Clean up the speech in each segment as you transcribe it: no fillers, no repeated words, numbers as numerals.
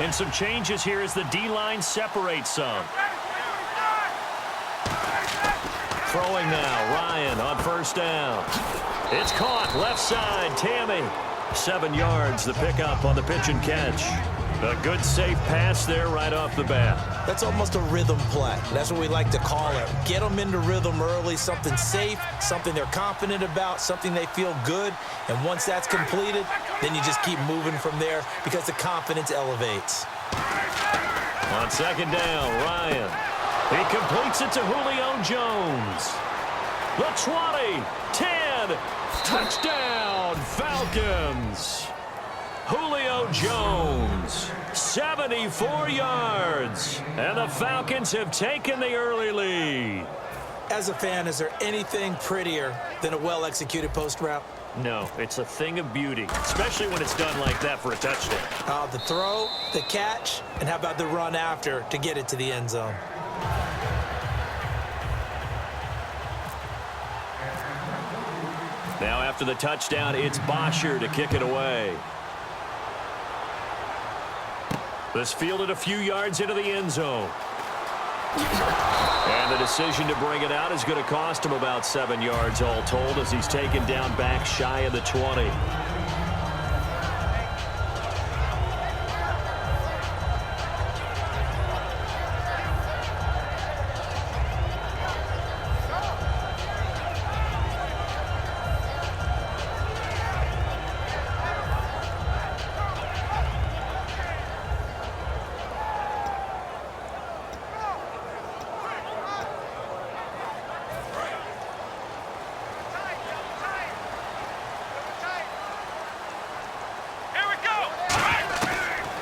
And some changes here as the D-line separates some. Throwing now, Ryan on first down. It's caught, left side, Tammy. 7 yards, the pickup on the pitch and catch. A good, safe pass there right off the bat. That's almost a rhythm play. That's what we like to call it. Get them into rhythm early, something safe, something they're confident about, something they feel good. And once that's completed, then you just keep moving from there because the confidence elevates. On second down, Ryan. He completes it to Julio Jones. The 20, 10, touchdown, Falcons. Julio Jones, 74 yards, and the Falcons have taken the early lead. As a fan, is there anything prettier than a well-executed post route? No, it's a thing of beauty, especially when it's done like that for a touchdown. The throw, the catch, and how about the run after to get it to the end zone? Now after the touchdown, it's Bosher to kick it away. This fielded a few yards into the end zone. And the decision to bring it out is going to cost him about 7 yards all told as he's taken down back shy of the 20.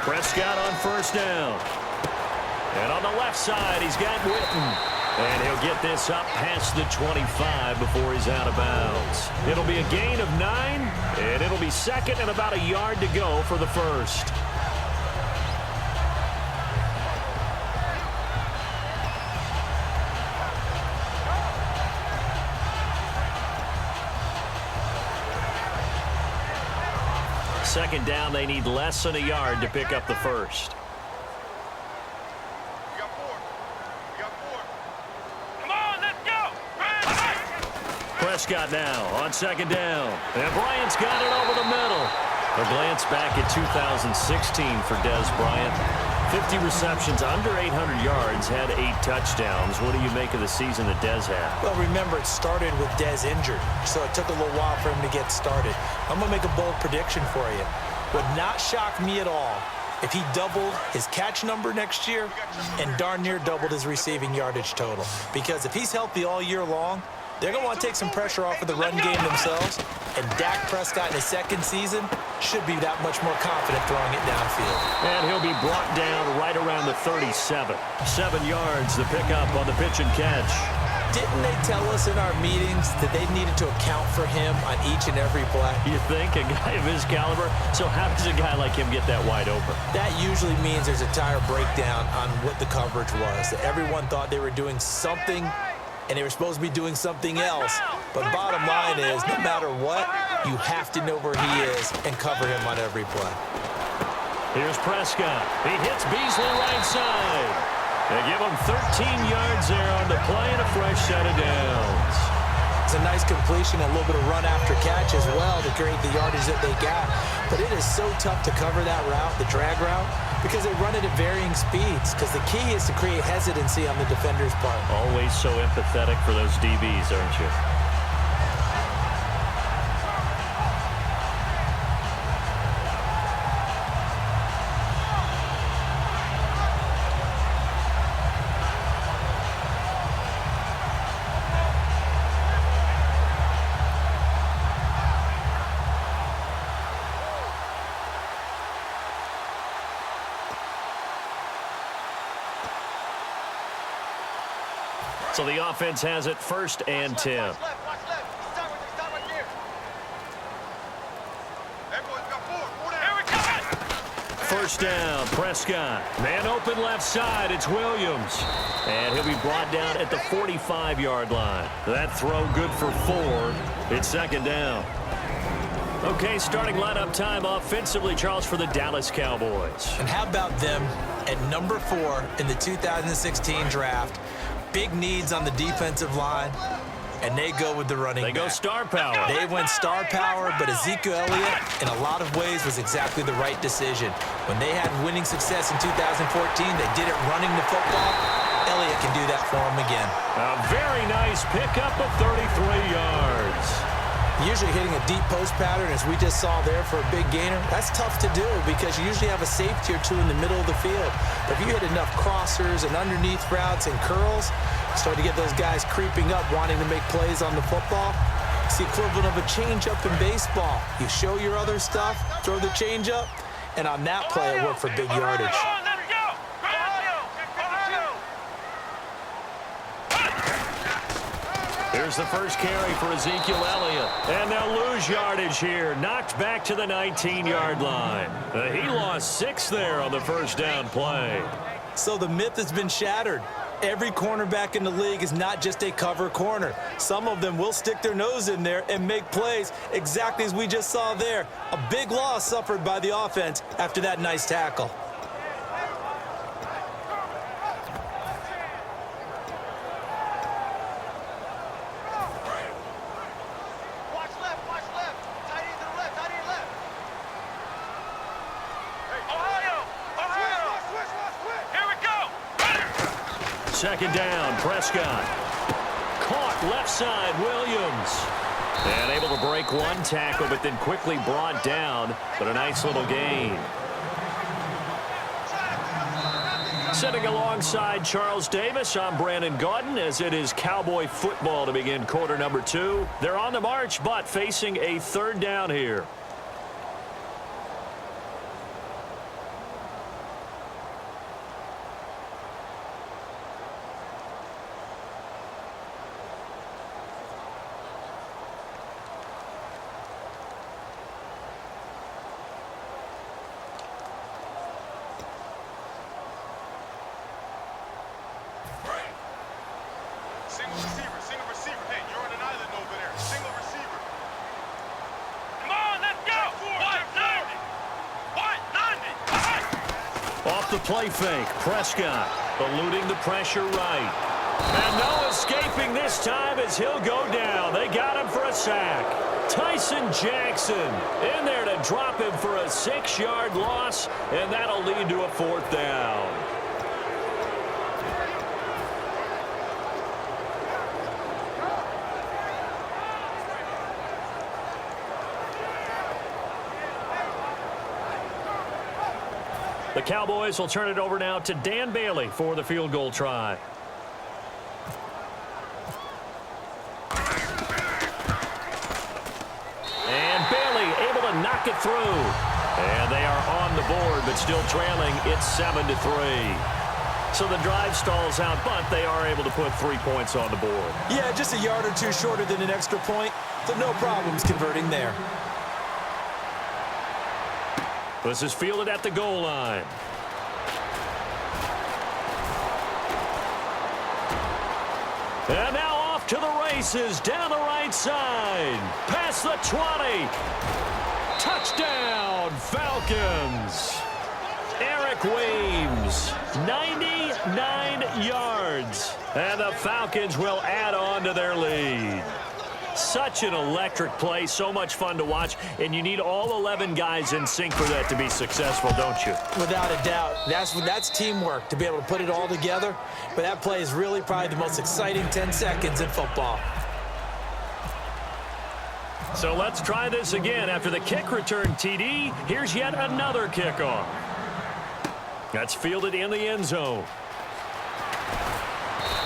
Prescott on first down. And on the left side, he's got Witten. And he'll get this up past the 25 before he's out of bounds. It'll be a gain of 9, and it'll be second and about a yard to go for the first. Second down, they need less than a yard to pick up the first. Come on, let's go! Prescott now on second down. And Bryant's got it over the middle. A glance back at 2016 for Dez Bryant. 50 receptions, under 800 yards, had 8 touchdowns. What do you make of the season that Dez had? Well, remember, it started with Dez injured, so it took a little while for him to get started. I'm going to make a bold prediction for you. Would not shock me at all if he doubled his catch number next year and darn near doubled his receiving yardage total. Because if he's healthy all year long, they're going to want to take some pressure off of the run game themselves, and Dak Prescott in his second season should be that much more confident throwing it downfield. And he'll be brought down right around the 37. 7 yards, the pickup on the pitch and catch. Didn't they tell us in our meetings that they needed to account for him on each and every play? You think? A guy of his caliber? So how does a guy like him get that wide open? That usually means there's a entire breakdown on what the coverage was. That everyone thought they were doing something, and they were supposed to be doing something else. But bottom line is, no matter what, you have to know where he is and cover him on every play. Here's Prescott. He hits Beasley right side. They give him 13 yards there on the play and a fresh set of downs. It's a nice completion, a little bit of run after catch as well to create the yardage that they got. But it is so tough to cover that route, the drag route, because they run it at varying speeds. Because the key is to create hesitancy on the defender's part. Always so empathetic for those DBs, aren't you? So the offense has it first and 10. First down, Prescott. Man open left side, it's Williams. And he'll be brought down at the 45-yard line. That throw good for 4. It's second down. Okay, starting lineup time offensively, Charles, for the Dallas Cowboys. And how about them at number 4 in the 2016 draft? Big needs on the defensive line, and they go with the running back. They go star power. They went star power, but Ezekiel Elliott, in a lot of ways, was exactly the right decision. When they had winning success in 2014, they did it running the football. Elliott can do that for them again. A very nice pickup of 33 yards. Usually hitting a deep post pattern, as we just saw there for a big gainer, that's tough to do because you usually have a safety or two in the middle of the field. But if you hit enough crossers and underneath routes and curls, start to get those guys creeping up, wanting to make plays on the football. It's the equivalent of a changeup in baseball. You show your other stuff, throw the changeup, and on that play, it worked for big yardage. Here's the first carry for Ezekiel Elliott. And they'll lose yardage here. Knocked back to the 19-yard line. He lost 6 there on the first down play. So the myth has been shattered. Every cornerback in the league is not just a cover corner. Some of them will stick their nose in there and make plays exactly as we just saw there. A big loss suffered by the offense after that nice tackle. Second down, Prescott. Caught left side, Williams. And able to break one tackle, but then quickly brought down. But a nice little gain. Sitting alongside Charles Davis, I'm Brandon Gaudin, as it is Cowboy football to begin quarter number 2. They're on the march, but facing a third down here. Single receiver. Hey, you're on an island over there. Single receiver. Come on, let's go. Off the play fake, Prescott eluding the pressure right. And no escaping this time as he'll go down. They got him for a sack. Tyson Jackson in there to drop him for a 6-yard loss, and that'll lead to a 4th down. The Cowboys will turn it over now to Dan Bailey for the field goal try. And Bailey able to knock it through. And they are on the board, but still trailing. It's 7-3. So the drive stalls out, but they are able to put 3 points on the board. Yeah, just a yard or two shorter than an extra point, so no problems converting there. This is fielded at the goal line. And now off to the races down the right side. Past the 20. Touchdown, Falcons. Eric Weems, 99 yards. And the Falcons will add on to their lead. Such an electric play, so much fun to watch, and you need all 11 guys in sync for that to be successful, don't you? Without a doubt. That's teamwork, to be able to put it all together. But that play is really probably the most exciting 10 seconds in football. So let's try this again. After the kick return TD, here's yet another kickoff. That's fielded in the end zone.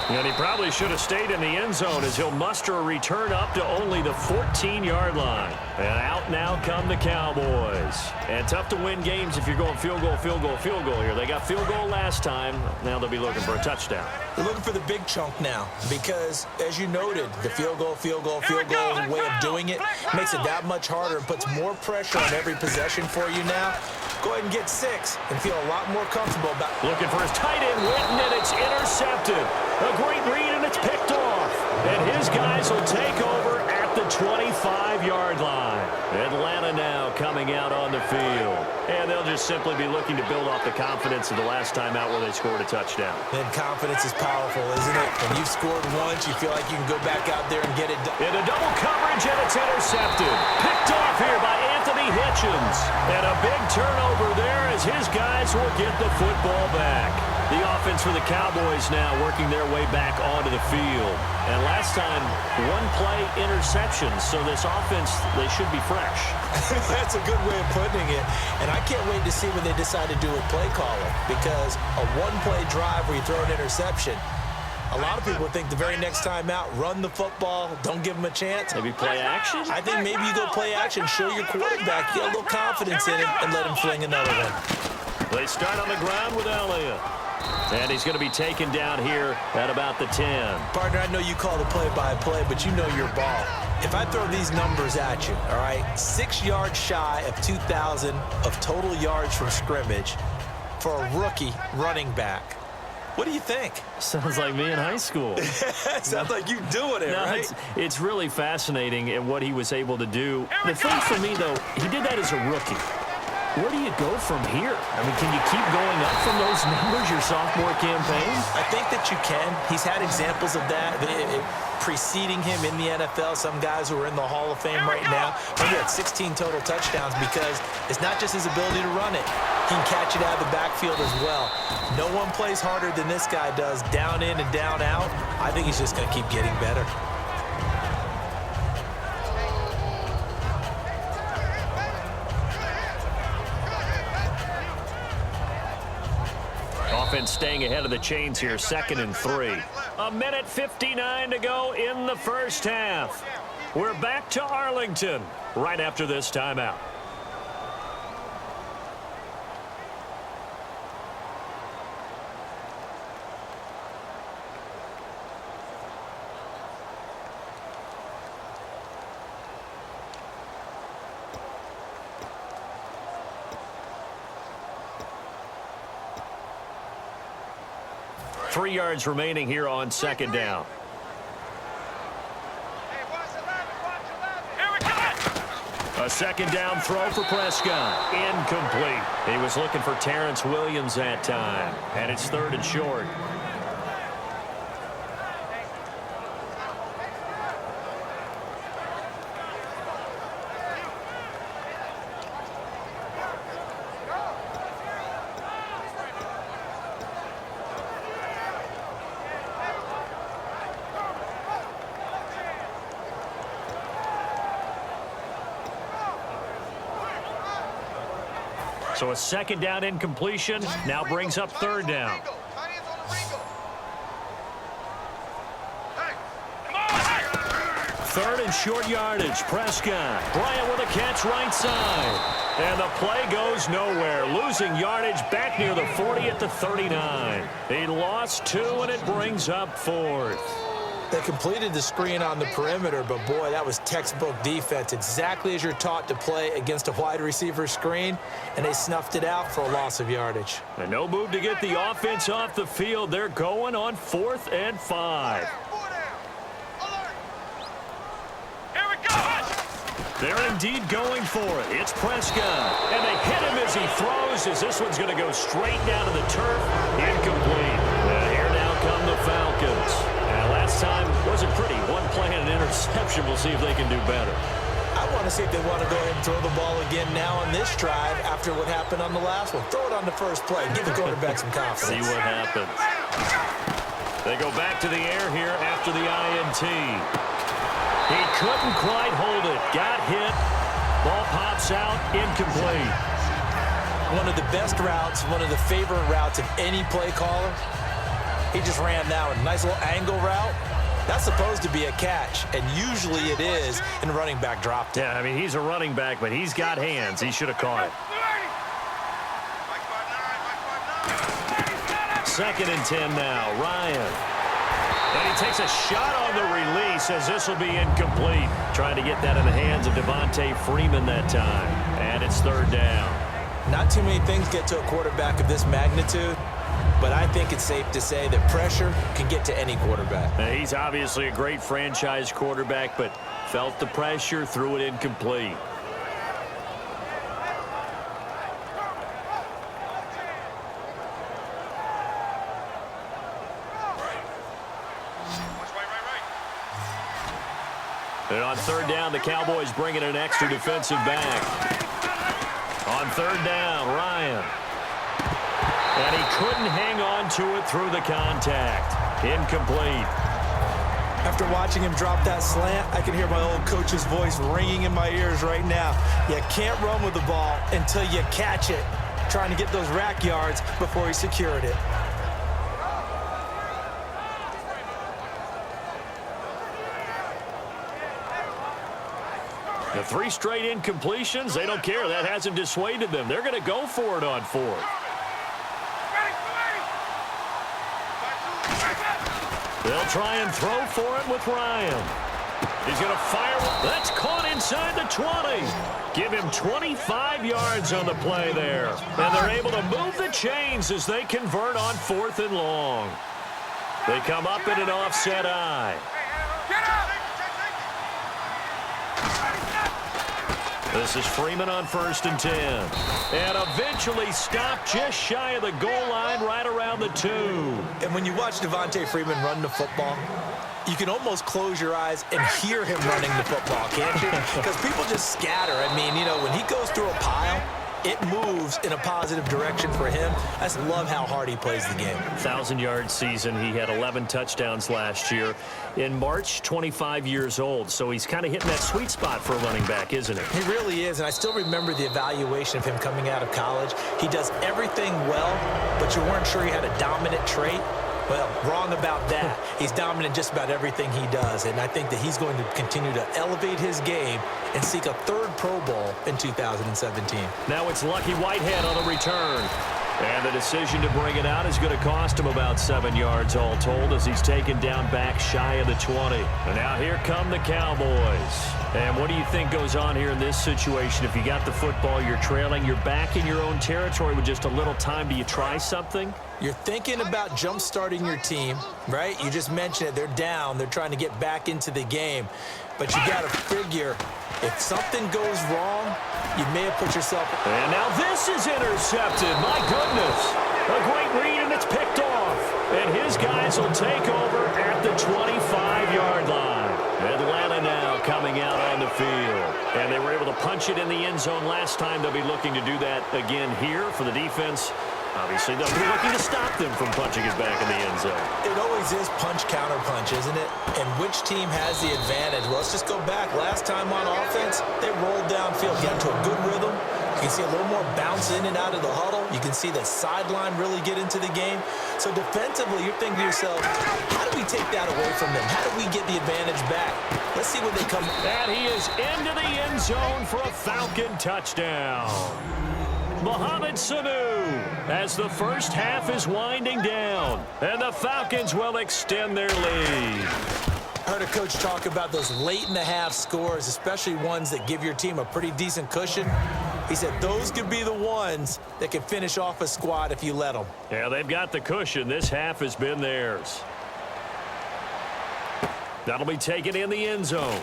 And he probably should have stayed in the end zone as he'll muster a return up to only the 14-yard line. And out now come the Cowboys. And tough to win games if you're going field goal here. They got field goal last time. Now they'll be looking for a touchdown. They're looking for the big chunk now because, as you noted, the field goal way of doing it makes it that much harder and puts more pressure on every possession for you now. Go ahead and get 6 and feel a lot more comfortable about it. Looking for his tight end, Witten, and it's intercepted. A great read, and it's picked off. And his guys will take over at at the 25-yard line. Atlanta now coming out on the field. And they'll just simply be looking to build off the confidence of the last time out where they scored a touchdown. And confidence is powerful, isn't it? When you've scored once, you feel like you can go back out there and get it done. In a double coverage, and it's intercepted. Picked off here by Anthony Hitchens. And a big turnover there as his guys will get the football back. The offense for the Cowboys now working their way back onto the field. And last time, one-play interceptions. So this offense, they should be fresh. That's a good way of putting it. And I can't wait to see what they decide to do with play calling. Because a one-play drive where you throw an interception, a lot of people think the very next time out, run the football, don't give them a chance. Maybe play action? I think maybe you go play action, show your quarterback, get a little confidence in him, and let him fling another one. They start on the ground with Elliott. And he's going to be taken down here at about the 10. Partner, I know you call the play-by-play, but you know your ball. If I throw these numbers at you, all right, 6 yards shy of 2,000 of total yards from scrimmage for a rookie running back, what do you think? Sounds like me in high school. Sounds like you doing it, right? It's really fascinating at what he was able to do. The thing for me, though, he did that as a rookie. Where do you go from here? I mean, can you keep going up from those numbers your sophomore campaign? I think that you can. He's had examples of that preceding him in the NFL. Some guys who are in the Hall of Fame right now. Maybe at 16 total touchdowns because it's not just his ability to run it. He can catch it out of the backfield as well. No one plays harder than this guy does, down in and down out. I think he's just going to keep getting better. Offense staying ahead of the chains here, 2nd and 3. A minute 59 to go in the first half. We're back to Arlington right after this timeout. Three yards remaining here on 2nd down. A 2nd down throw for Prescott. Incomplete. He was looking for Terrence Williams that time. And it's 3rd and short. So a 2nd down incompletion now brings up 3rd down. Third and short yardage. Prescott. Bryant with a catch right side. And the play goes nowhere. Losing yardage back near the 40 at the 39. He lost 2, and it brings up 4th. They completed the screen on the perimeter, but boy, that was textbook defense. Exactly as you're taught to play against a wide receiver screen, and they snuffed it out for a loss of yardage. And no move to get the offense off the field. They're going on 4th and 5. They're indeed going for it. It's Prescott. And they hit him as he throws, as this one's going to go straight down to the turf. Incomplete. And here now come the Falcons. And last time wasn't pretty. One play and an interception. We'll see if they can do better. I want to see if they want to go ahead and throw the ball again now on this drive after what happened on the last one. Throw it on the first play. Give the quarterback some confidence. See what happens. They go back to the air here after the INT. He couldn't quite hold it. Got hit. Ball pops out. Incomplete. One of the best routes, one of the favorite routes of any play caller. He just ran that one. Nice little angle route. That's supposed to be a catch, and usually it is, and the running back dropped it. Yeah, I mean, he's a running back, but he's got hands. He should have caught it. 2nd and 10 now. Ryan. And he takes a shot on the release as this will be incomplete. Trying to get that in the hands of Devontae Freeman that time. And it's 3rd down. Not too many things get to a quarterback of this magnitude but I think it's safe to say that pressure can get to any quarterback. He's obviously a great franchise quarterback, but felt the pressure, threw it incomplete. And on third down, the Cowboys bring in an extra defensive back. On third down, Ryan. And he couldn't hang on to it through the contact. Incomplete. After watching him drop that slant, I can hear my old coach's voice ringing in my ears right now. You can't run with the ball until you catch it. Trying to get those rack yards before he secured it. The 3 straight incompletions, they don't care. That hasn't dissuaded them. They're going to go for it on 4th. They'll try and throw for it with Ryan. He's going to fire. That's caught inside the 20. Give him 25 yards on the play there. And they're able to move the chains as they convert on 4th and long. They come up in an offset eye. This is Freeman on 1st and 10. And eventually stopped just shy of the goal line right around the 2. And when you watch Devontae Freeman run the football, you can almost close your eyes and hear him running the football, can't you? Because people just scatter. I mean, you know, when he goes through a pile, it moves in a positive direction for him. I just love how hard he plays the game. 1,000-yard season. He had 11 touchdowns last year. In March, 25 years old. So he's kind of hitting that sweet spot for a running back, isn't he? He really is, and I still remember the evaluation of him coming out of college. He does everything well, but you weren't sure he had a dominant trait. Well, wrong about that. He's dominant just about everything he does, and I think that he's going to continue to elevate his game and seek a 3rd Pro Bowl in 2017. Now it's Lucky Whitehead on the return. And the decision to bring it out is going to cost him about 7 yards all told as he's taken down back shy of the 20. And now here come the Cowboys. And what do you think goes on here in this situation? If you got the football, you're trailing, you're back in your own territory with just a little time. Do you try something? You're thinking about jump-starting your team, right? You just mentioned it. They're down. They're trying to get back into the game. But you got to figure, if something goes wrong, you may have put yourself... And now this is intercepted. My goodness. A great read, and it's picked off. And his guys will take over at the 25-yard line. Atlanta now coming out on the field. And they were able to punch it in the end zone last time. They'll be looking to do that again here for the defense. Obviously, they'll be looking to stop them from punching it back in the end zone. It always is punch-counter-punch, isn't it? And which team has the advantage? Well, let's just go back. Last time on offense, they rolled downfield, got into a good rhythm. You can see a little more bounce in and out of the huddle. You can see the sideline really get into the game. So defensively, you're thinking to yourself, how do we take that away from them? How do we get the advantage back? Let's see what they come. And he is into the end zone for a Falcon touchdown. Mohamed Sanu as the first half is winding down. And the Falcons will extend their lead. I heard a coach talk about those late-in-the-half scores, especially ones that give your team a pretty decent cushion. He said those could be the ones that can finish off a squad if you let them. Yeah, they've got the cushion. This half has been theirs. That'll be taken in the end zone.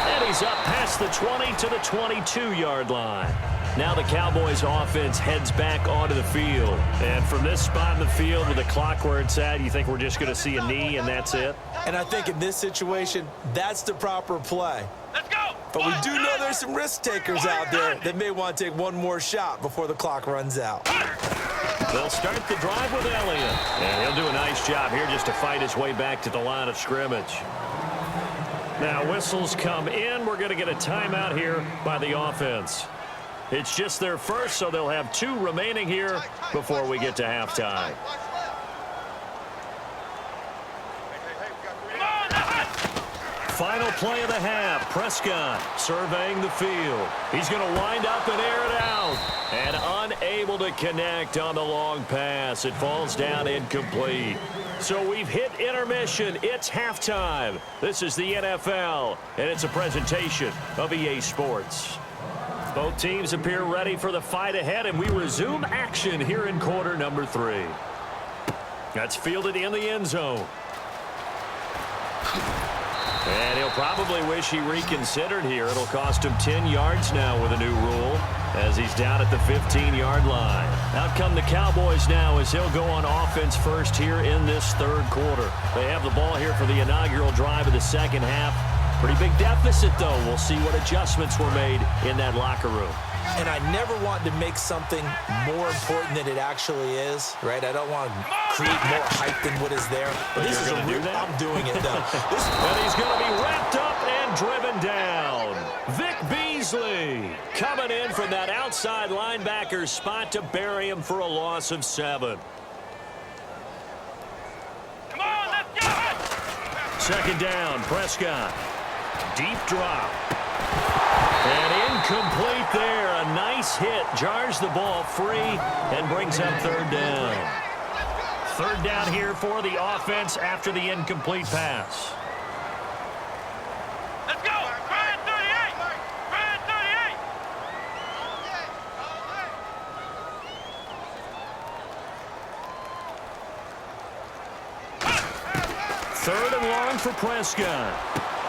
And he's up past the 20 to the 22-yard line. Now the Cowboys offense heads back onto the field. And from this spot in the field with the clock where it's at, you think we're just going to see a knee and that's it? And I think in this situation, that's the proper play. Let's go. But we do know there's some risk takers out there that may want to take one more shot before the clock runs out. They'll start the drive with Elliott. And he'll do a nice job here just to fight his way back to the line of scrimmage. Now whistles come in. We're going to get a timeout here by the offense. It's just their first, so they'll have 2 remaining here before we get to halftime. Final play of the half. Prescott surveying the field. He's going to wind up and air it out. And unable to connect on the long pass. It falls down incomplete. So we've hit intermission. It's halftime. This is the NFL, and it's a presentation of EA Sports. Both teams appear ready for the fight ahead, and we resume action here in quarter number 3. That's fielded in the end zone. And he'll probably wish he reconsidered here. It'll cost him 10 yards now with a new rule as he's down at the 15-yard line. Out come the Cowboys now as he'll go on offense first here in this third quarter. They have the ball here for the inaugural drive of the second half. Pretty big deficit, though. We'll see what adjustments were made in that locker room. And I never want to make something more important than it actually is, right? I don't want to create more hype than what is there. But this is I'm doing it, though. And he's going to be wrapped up and driven down. Vic Beasley coming in from that outside linebacker spot to bury him for a loss of 7. Come on, let's go! Second down, Prescott. Deep drop. And incomplete there. A nice hit. Jars the ball free and brings up third down. Third down here for the offense after the incomplete pass. Let's go! Ryan 38! Ryan 38! Third and long for Prescott.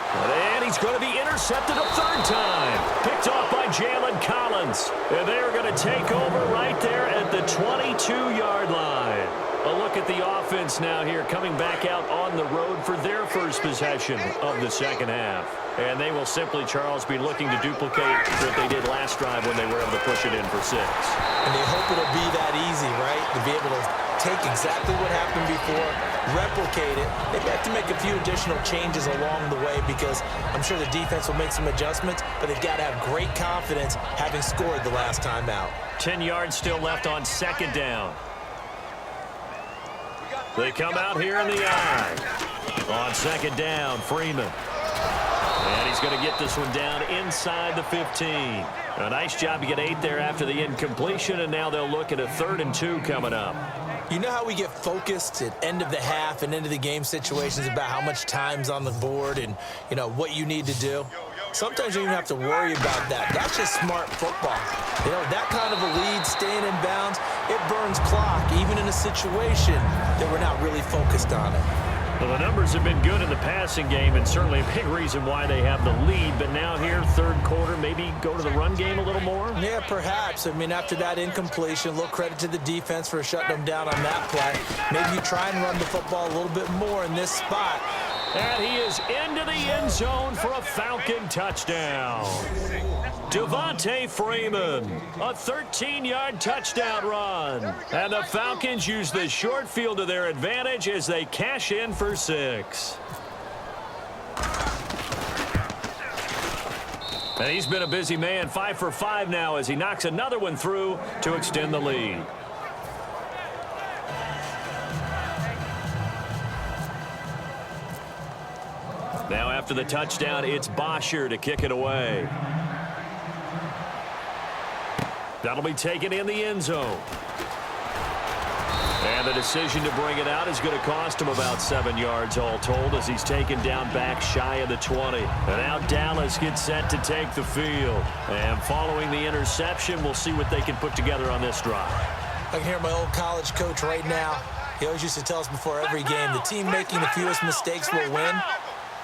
And he's going to be intercepted a third time. Picked off by Jalen Collins. And they're going to take over right there at the 22-yard line. A look at the offense now here coming back out on the road for their first possession of the second half. And they will simply, Charles, be looking to duplicate what they did last drive when they were able to push it in for 6. And they hope it'll be that easy, right? To be able to take exactly what happened before, replicate it. They have to make a few additional changes along the way because I'm sure the defense will make some adjustments, but they've got to have great confidence having scored the last time out. 10 yards still left on second down. They come out here in the eye. On second down, Freeman. And he's going to get this one down inside the 15. A nice job to get 8 there after the incompletion, and now they'll look at a 3rd and 2 coming up. You know how we get focused at end of the half and into the game situations about how much time's on the board and, you know, what you need to do? Sometimes you don't even have to worry about that. That's just smart football. You know, that kind of a lead, staying in bounds, it burns clock, even in a situation that we're not really focused on it. Well, the numbers have been good in the passing game, and certainly a big reason why they have the lead. But now here, third quarter, maybe go to the run game a little more? Yeah, perhaps. I mean, after that incompletion, a little credit to the defense for shutting them down on that play. Maybe you try and run the football a little bit more in this spot. And he is into the end zone for a Falcon touchdown. Devontae Freeman, a 13-yard touchdown run. And the Falcons use the short field to their advantage as they cash in for 6. And he's been a busy man, 5 for 5 now as he knocks another one through to extend the lead. Now after the touchdown, it's Bosher to kick it away. That'll be taken in the end zone. And the decision to bring it out is going to cost him about 7 yards all told as he's taken down back shy of the 20. And now Dallas gets set to take the field. And following the interception, we'll see what they can put together on this drive. I can hear my old college coach right now. He always used to tell us before every game, the team making the fewest mistakes will win.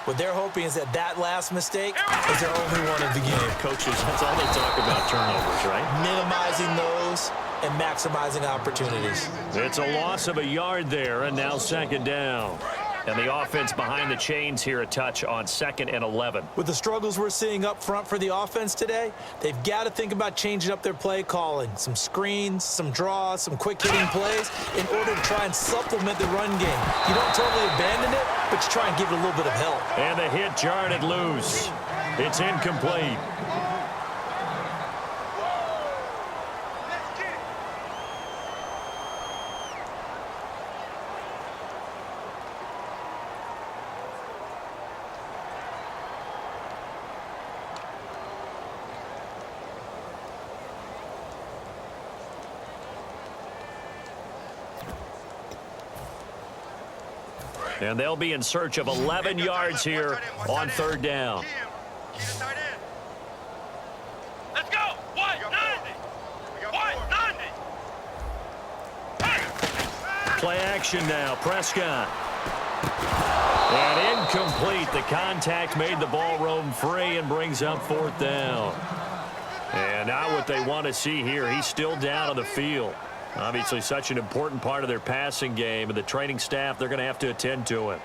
What they're hoping is that that last mistake is their only one of the game. Coaches, that's all they talk about, turnovers, right? Minimizing those and maximizing opportunities. It's a loss of a yard there, and now second down. And the offense behind the chains here a touch on 2nd and 11. With the struggles we're seeing up front for the offense today, they've got to think about changing up their play calling. Some screens, some draws, some quick-hitting plays in order to try and supplement the run game. You don't totally abandon it, but you try and give it a little bit of help. And the hit jarred it loose. It's incomplete. And they'll be in search of 11 yards here on third down. Let's go! 1, Play action now. Prescott. And incomplete. The contact made the ball roam free and brings up 4th down. And now what they want to see here, he's still down on the field. Obviously such an important part of their passing game, and the training staff, they're going to have to attend to it.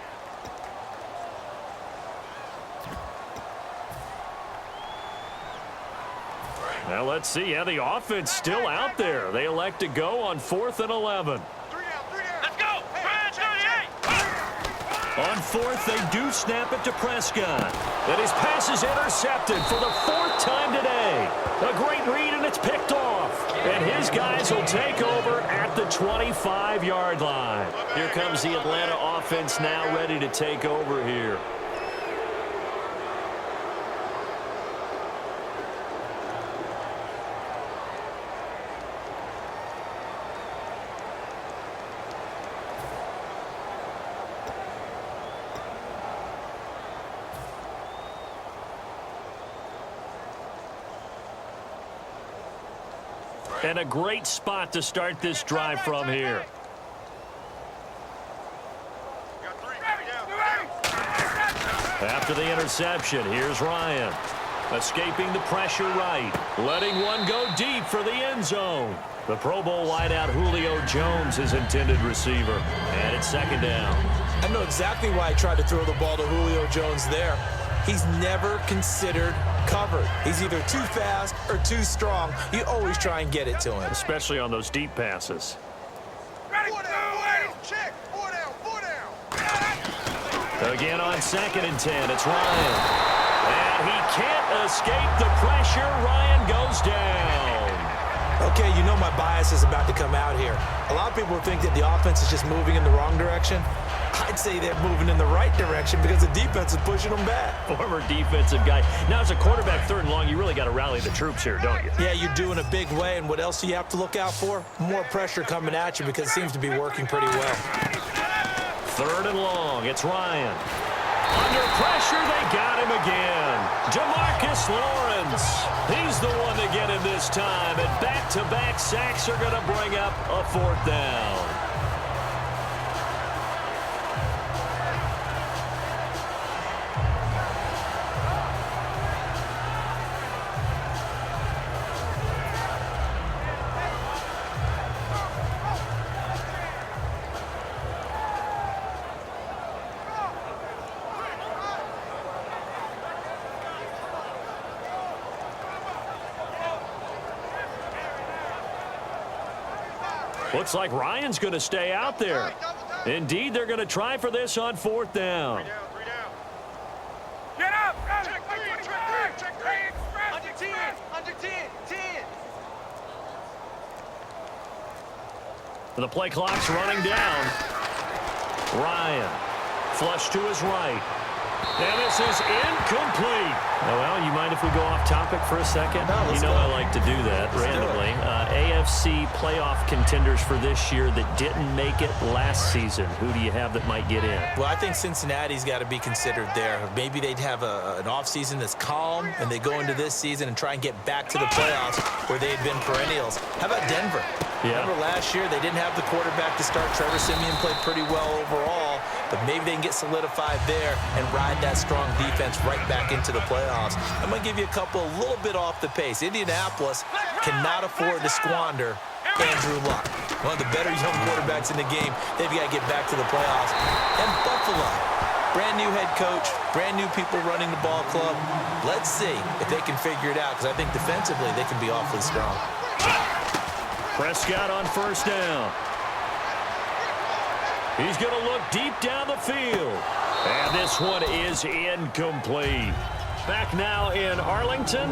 Now let's see. Yeah, the offense still out there. They elect to go on 4th and 11. Let's go. On 4th, they do snap it to Prescott. And his pass is intercepted for the 4th time today. A great read, and it's picked off. And his guys will take over at the 25-yard line. Here comes the Atlanta offense now ready to take over here. And a great spot to start this drive from here. After the interception, here's Ryan. Escaping the pressure right. Letting one go deep for the end zone. The Pro Bowl wideout Julio Jones is intended receiver. And it's 2nd down. I know exactly why I tried to throw the ball to Julio Jones there. He's never considered covered. He's either too fast or too strong. You always try and get it to him. Especially on those deep passes. Again on 2nd and 10, it's Ryan. And he can't escape the pressure. Ryan goes down. Okay, you know my bias is about to come out here. A lot of people think that the offense is just moving in the wrong direction. I'd say they're moving in the right direction because the defense is pushing them back. Former defensive guy. Now, as a quarterback 3rd and long, you really got to rally the troops here, don't you? Yeah, you're doing a big way, and what else do you have to look out for? More pressure coming at you because it seems to be working pretty well. 3rd and long, it's Ryan. Under pressure, they got him again. Demarcus Lawrence. He's the one to get him this time, and back-to-back sacks are going to bring up a 4th down. Looks like Ryan's going to stay out there. Indeed, they're going to try for this on 4th down. Get up! Check 3. Under 10. The play clock's running down. Ryan. Flush to his right. And this is incomplete. Well, you mind if we go off topic for a second? No, you know I like to do that randomly. AFC playoff contenders for this year that didn't make it last season. Who do you have that might get in? Well, I think Cincinnati's got to be considered there. Maybe they'd have an offseason that's calm, and they go into this season and try and get back to the playoffs where they had been perennials. How about Denver? Yeah. Remember last year they didn't have the quarterback to start. Trevor Siemian played pretty well overall, but maybe they can get solidified there and ride that strong defense right back into the playoffs. I'm going to give you a couple a little bit off the pace. Indianapolis cannot afford to squander Andrew Luck, one of the better young quarterbacks in the game. They've got to get back to the playoffs. And Buffalo, brand new head coach, brand new people running the ball club. Let's see if they can figure it out, because I think defensively they can be awfully strong. Prescott on 1st down. He's going to look deep down the field. And this one is incomplete. Back now in Arlington.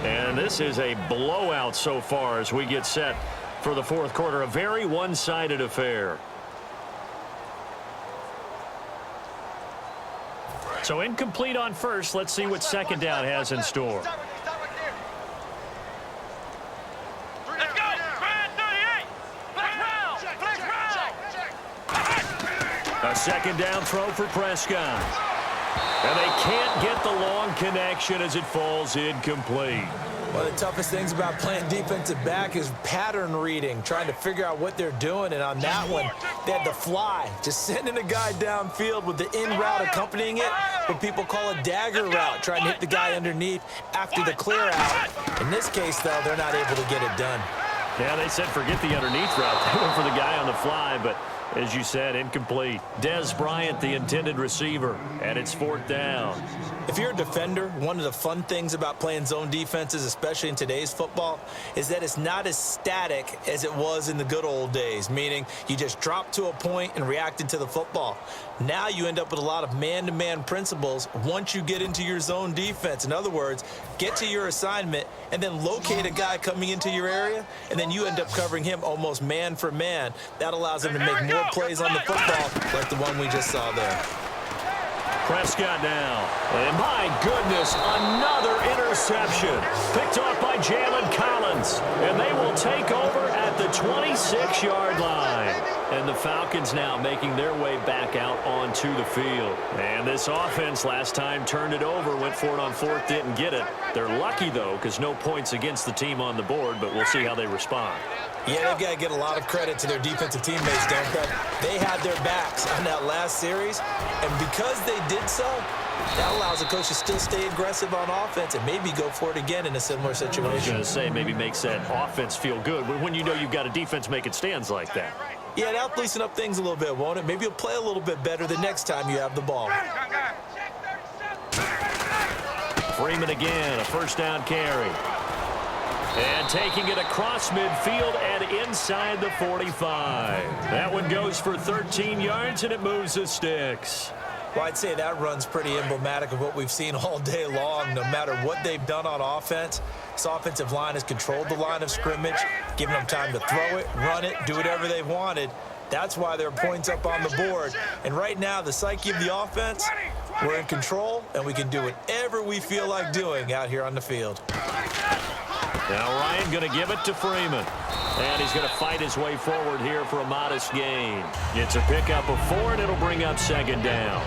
And this is a blowout so far as we get set for the 4th quarter. A very one-sided affair. So incomplete on 1st. Let's see what 2nd down has in store. A 2nd down throw for Prescott. And they can't get the long connection as it falls incomplete. One of the toughest things about playing defensive back is pattern reading, trying to figure out what they're doing. And on that one, they had the fly, just sending a guy downfield with the in route accompanying it, what people call a dagger route, trying to hit the guy underneath after the clear out. In this case, though, they're not able to get it done. Yeah, they said forget the underneath route. They went for the guy on the fly, but as you said, incomplete. Dez Bryant, the intended receiver, and it's 4th down. If you're a defender, one of the fun things about playing zone defenses, especially in today's football, is that it's not as static as it was in the good old days, meaning you just dropped to a point and reacted to the football. Now you end up with a lot of man-to-man principles once you get into your zone defense. In other words, get to your assignment and then locate a guy coming into your area, and then you end up covering him almost man for man. That allows him to make more plays on the football like the one we just saw there. Prescott now. And my goodness, another interception. Picked off by Jalen Collins. And they will take over at the 26-yard line. And the Falcons now making their way back out onto the field. And this offense last time turned it over, went for it on 4th, didn't get it. They're lucky, though, because no points against the team on the board, but we'll see how they respond. Yeah, they've got to get a lot of credit to their defensive teammates, don't they? They had their backs on that last series, and because they did so, that allows the coach to still stay aggressive on offense and maybe go for it again in a similar situation. I was going to say, maybe makes that offense feel good when you know you've got a defense making stands like that. Yeah, that'll loosen up things a little bit, won't it? Maybe you'll play a little bit better the next time you have the ball. Freeman again, a 1st down carry. And taking it across midfield and inside the 45. That one goes for 13 yards, and it moves the sticks. Well, I'd say that run's pretty emblematic of what we've seen all day long. No matter what they've done on offense, this offensive line has controlled the line of scrimmage, given them time to throw it, run it, do whatever they've wanted. That's why there are points up on the board. And right now, the psyche of the offense, we're in control, and we can do whatever we feel like doing out here on the field. Now Ryan going to give it to Freeman. And he's going to fight his way forward here for a modest gain. It's a pickup of 4, and it'll bring up 2nd down.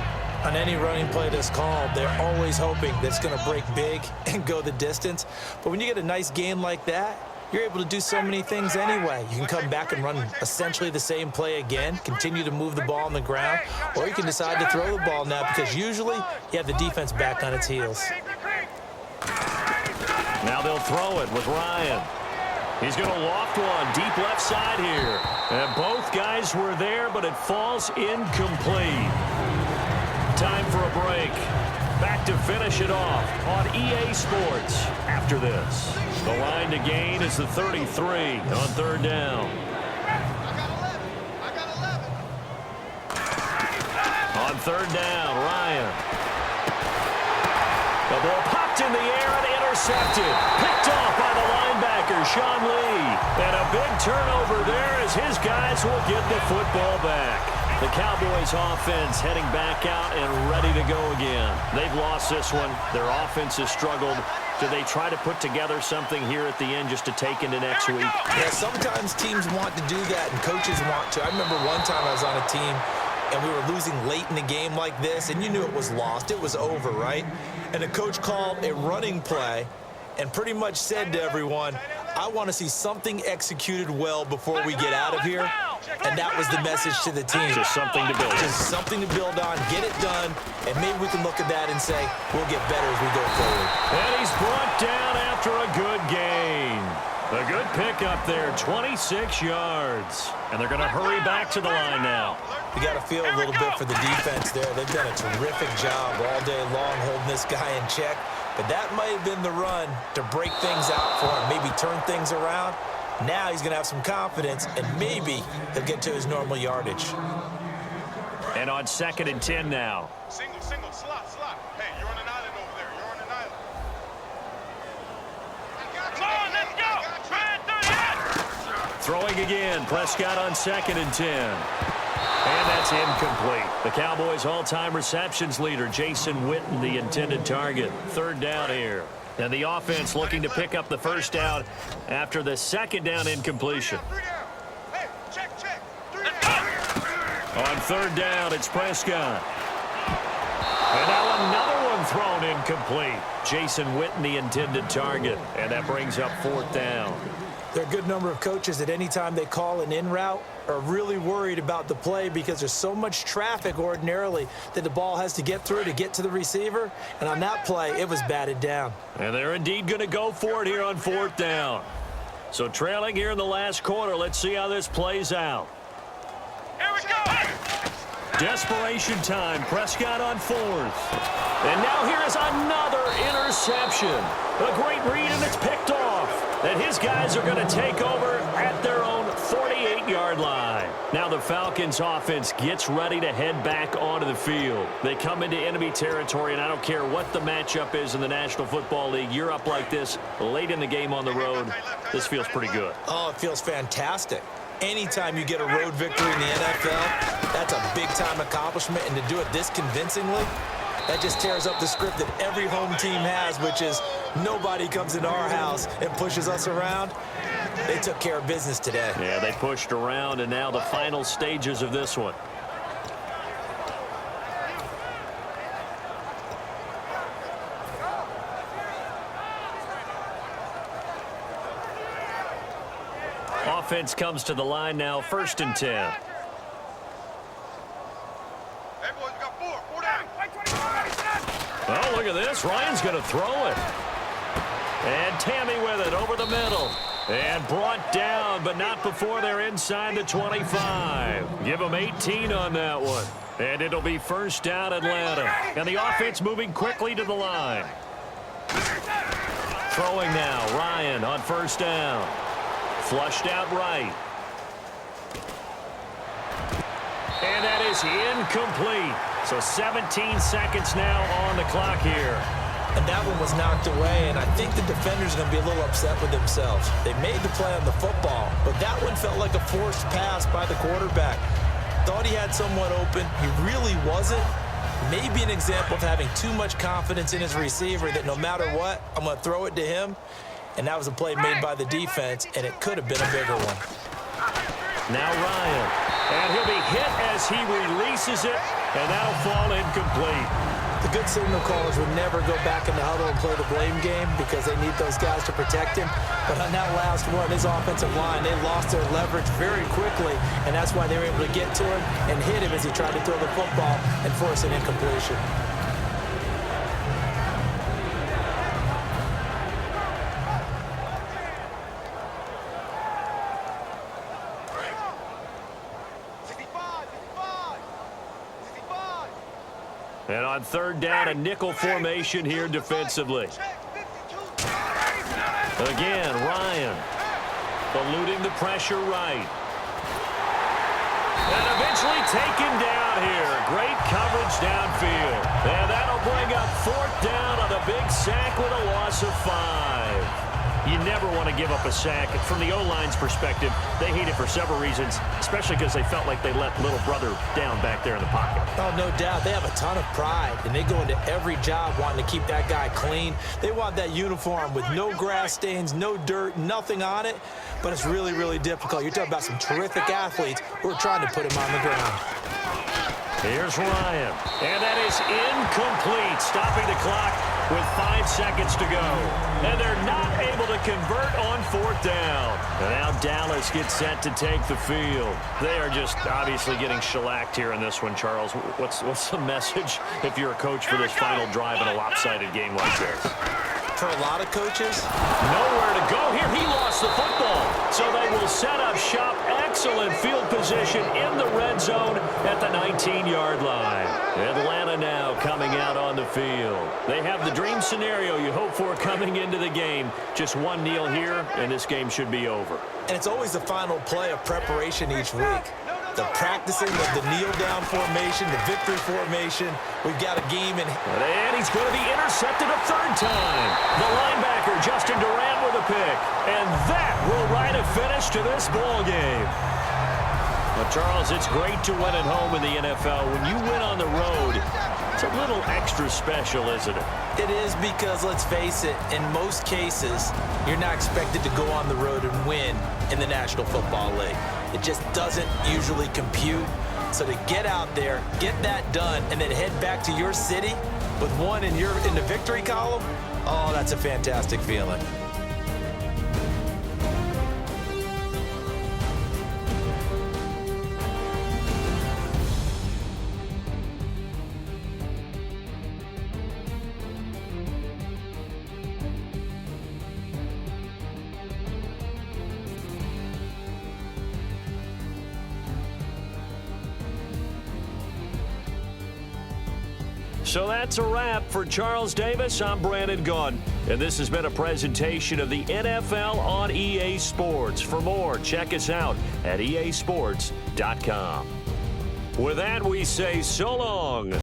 On any running play that's called, they're always hoping that it's going to break big and go the distance. But when you get a nice gain like that, you're able to do so many things anyway. You can come back and run essentially the same play again, continue to move the ball on the ground, or you can decide to throw the ball now because usually you have the defense back on its heels. Now they'll throw it with Ryan. He's going to loft one deep left side here. And both guys were there, but it falls incomplete. Time for a break. Back to finish it off on EA Sports after this. The line to gain is the 33 on 3rd down. On 3rd down, Ryan. The ball popped in the air and intercepted. Picked off by the linebacker, Sean Lee. And a big turnover there as his guys will get the football back. The Cowboys offense heading back out and ready to go again. They've lost this one. Their offense has struggled. Do they try to put together something here at the end just to take into next week? Yeah, sometimes teams want to do that and coaches want to. I remember one time I was on a team and we were losing late in the game like this, and you knew it was lost. It was over, right? And the coach called a running play and pretty much said to everyone, I want to see something executed well before we get out of here. And that was the message to the team. Just something to build on. Just something to build on, get it done, and maybe we can look at that and say, we'll get better as we go forward. And he's brought down after a good gain. A good pickup there, 26 yards. And they're going to hurry back to the line now. We got to feel a little bit for the defense there. They've done a terrific job all day long holding this guy in check. But that might have been the run to break things out for him, maybe turn things around. Now he's going to have some confidence, and maybe he'll get to his normal yardage. And on 2nd and 10 now. Single, slot. Hey, you're on an island over there. You're on an island. Come on, let's go. Throwing again. Prescott on 2nd and 10. And that's incomplete. The Cowboys' all-time receptions leader, Jason Witten, the intended target. 3rd down here. And the offense looking to pick up the 1st down after the 2nd down incompletion. Hey, check. On 3rd down, it's Prescott. And now another one thrown incomplete. Jason Witten, the intended target. And that brings up 4th down. There are a good number of coaches that anytime they call an in route are really worried about the play because there's so much traffic ordinarily that the ball has to get through to get to the receiver. And on that play, it was batted down. And they're indeed going to go for it here on 4th down. So trailing here in the last quarter, let's see how this plays out. Here we go. Desperation time. Prescott on 4th. And now here is another interception. A great read, and it's picked off. And his guys are going to take over at their own 48-yard line. Now the Falcons offense gets ready to head back onto the field. They come into enemy territory, and I don't care what the matchup is in the National Football League. You're up like this late in the game on the road. This feels pretty good. Oh, it feels fantastic. Anytime you get a road victory in the NFL, that's a big-time accomplishment, and to do it this convincingly, that just tears up the script that every home team has, which is nobody comes into our house and pushes us around. They took care of business today. Yeah, they pushed around, and now the final stages of this one. Offense comes to the line now, 1st and 10. Hey, boys, we got 4 down. Oh, look at this. Ryan's going to throw it. And Tammy with it over the middle. And brought down, but not before they're inside the 25. Give them 18 on that one. And it'll be 1st down Atlanta. And the offense moving quickly to the line. Throwing now, Ryan on 1st down. Flushed out right. And that is incomplete. So 17 seconds now on the clock here. And that one was knocked away, and I think the defender's going to be a little upset with themselves. They made the play on the football, but that one felt like a forced pass by the quarterback. Thought he had someone open. He really wasn't. Maybe an example of having too much confidence in his receiver that no matter what, I'm going to throw it to him. And that was a play made by the defense, and it could have been a bigger one. Now Ryan. And he'll be hit as he releases it, and that'll fall incomplete. The good signal callers would never go back in the huddle and play the blame game because they need those guys to protect him. But on that last one, his offensive line, they lost their leverage very quickly, and that's why they were able to get to him and hit him as he tried to throw the football and force an incompletion. And on 3rd down, a nickel formation here defensively. Again, Ryan eluding the pressure right. And eventually taken down here. Great coverage downfield. And that'll bring up 4th down on a big sack with a loss of 5. You never want to give up a sack. From the O-line's perspective, they hate it for several reasons, especially because they felt like they let little brother down back there in the pocket. Oh, no doubt. They have a ton of pride, and they go into every job wanting to keep that guy clean. They want that uniform with no grass stains, no dirt, nothing on it, but it's really, really difficult. You're talking about some terrific athletes who are trying to put him on the ground. Here's Ryan, and that is incomplete, stopping the clock with 5 seconds to go. And they're not able to convert on 4th down. And now Dallas gets set to take the field. They are just obviously getting shellacked here in this one, Charles. What's the message if you're a coach for this final drive in a lopsided game like this? For a lot of coaches, nowhere to go here. He lost the football. So they will set up shop. Excellent field position in the red zone at the 19-yard line. Atlanta now coming out on the field. They have the dream scenario you hope for coming into the game. Just one kneel here, and this game should be over. And it's always the final play of preparation each week. The practicing of the kneel-down formation, the victory formation. We've got a game in. And he's going to be intercepted a 3rd time. The linebacker, Justin Durant, with a pick. And that will write a finish to this ball game. Well, Charles, it's great to win at home in the NFL. When you win on the road, it's a little extra special, isn't it? It is because, let's face it, in most cases, you're not expected to go on the road and win in the National Football League. It just doesn't usually compute. So to get out there, get that done, and then head back to your city with one in the victory column, oh, that's a fantastic feeling. So that's a wrap for Charles Davis. I'm Brandon Gaudin, and this has been a presentation of the NFL on EA Sports. For more, check us out at easports.com. With that, we say so long.